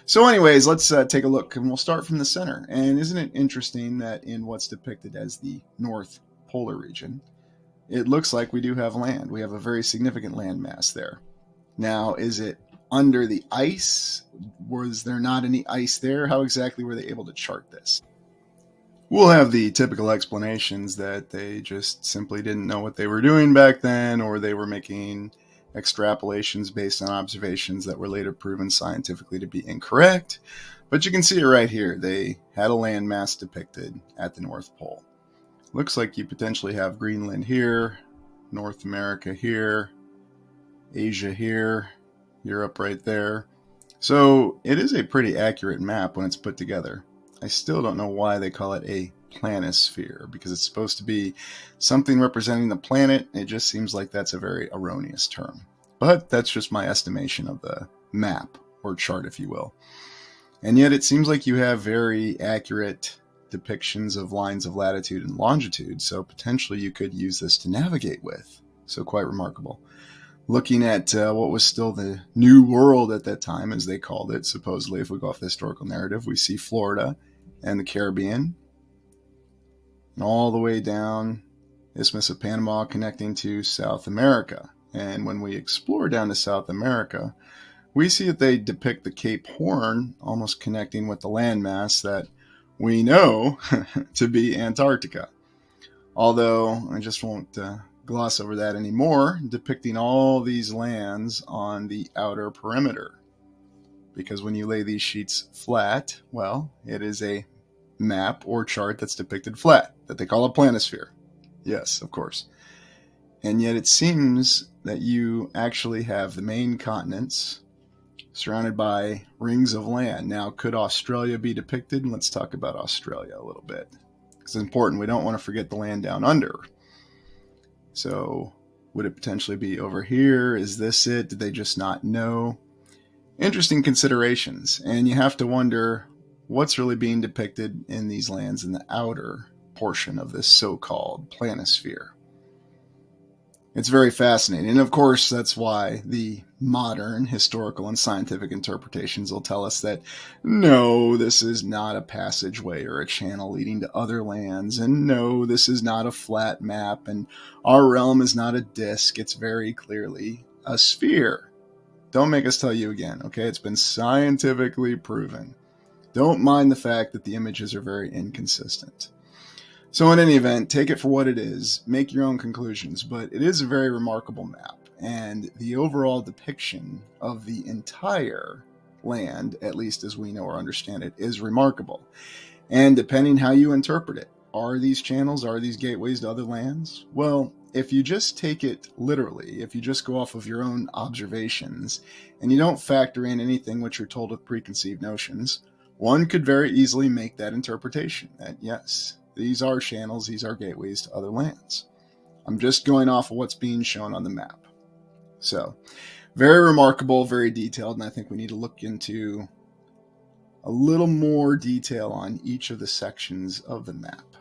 So anyways, let's take a look, and we'll start from the center. And isn't it interesting that in what's depicted as the North Polar region, it looks like we do have land. We have a very significant land mass there. Now, is it under the ice? Was there not any ice there? How exactly were they able to chart this? We'll have the typical explanations that they just simply didn't know what they were doing back then, or they were making extrapolations based on observations that were later proven scientifically to be incorrect. But you can see it right here. They had a landmass depicted at the North Pole. Looks like you potentially have Greenland here, North America here, Asia here, Europe right there. So it is a pretty accurate map when it's put together. I still don't know why they call it a planisphere, because it's supposed to be something representing the planet. It just seems like that's a very erroneous term. But that's just my estimation of the map, or chart if you will. And yet it seems like you have very accurate depictions of lines of latitude and longitude, so potentially you could use this to navigate with. So quite remarkable. Looking at what was still the New World at that time, as they called it, supposedly, if we go off the historical narrative, we see Florida and the Caribbean, and all the way down Isthmus of Panama connecting to South America. And when we explore down to South America, we see that they depict the Cape Horn almost connecting with the landmass that we know to be Antarctica. Although, I just won't gloss over that anymore, depicting all these lands on the outer perimeter. Because when you lay these sheets flat, well, it is a map or chart that's depicted flat, that they call a planisphere. Yes, of course. And yet it seems that you actually have the main continents surrounded by rings of land. Now, could Australia be depicted? Let's talk about Australia a little bit. It's important. We don't want to forget the land down under. So would it potentially be over here? Is this it? Did they just not know? Interesting considerations. And you have to wonder what's really being depicted in these lands in the outer portion of this so-called planisphere. It's very fascinating. And of course, that's why the modern historical and scientific interpretations will tell us that no, this is not a passageway or a channel leading to other lands, and no, this is not a flat map, and our realm is not a disk. It's very clearly a sphere. Don't make us tell you again, okay? It's been scientifically proven. Don't mind the fact that the images are very inconsistent. So in any event, take it for what it is, make your own conclusions, but it is a very remarkable map, and the overall depiction of the entire land, at least as we know or understand it, is remarkable. And depending how you interpret it, are these channels, are these gateways to other lands? Well, if you just take it literally, if you just go off of your own observations, and you don't factor in anything which you're told with preconceived notions, one could very easily make that interpretation, that yes, these are channels, these are gateways to other lands. I'm just going off of what's being shown on the map. So, very remarkable, very detailed, and I think we need to look into a little more detail on each of the sections of the map.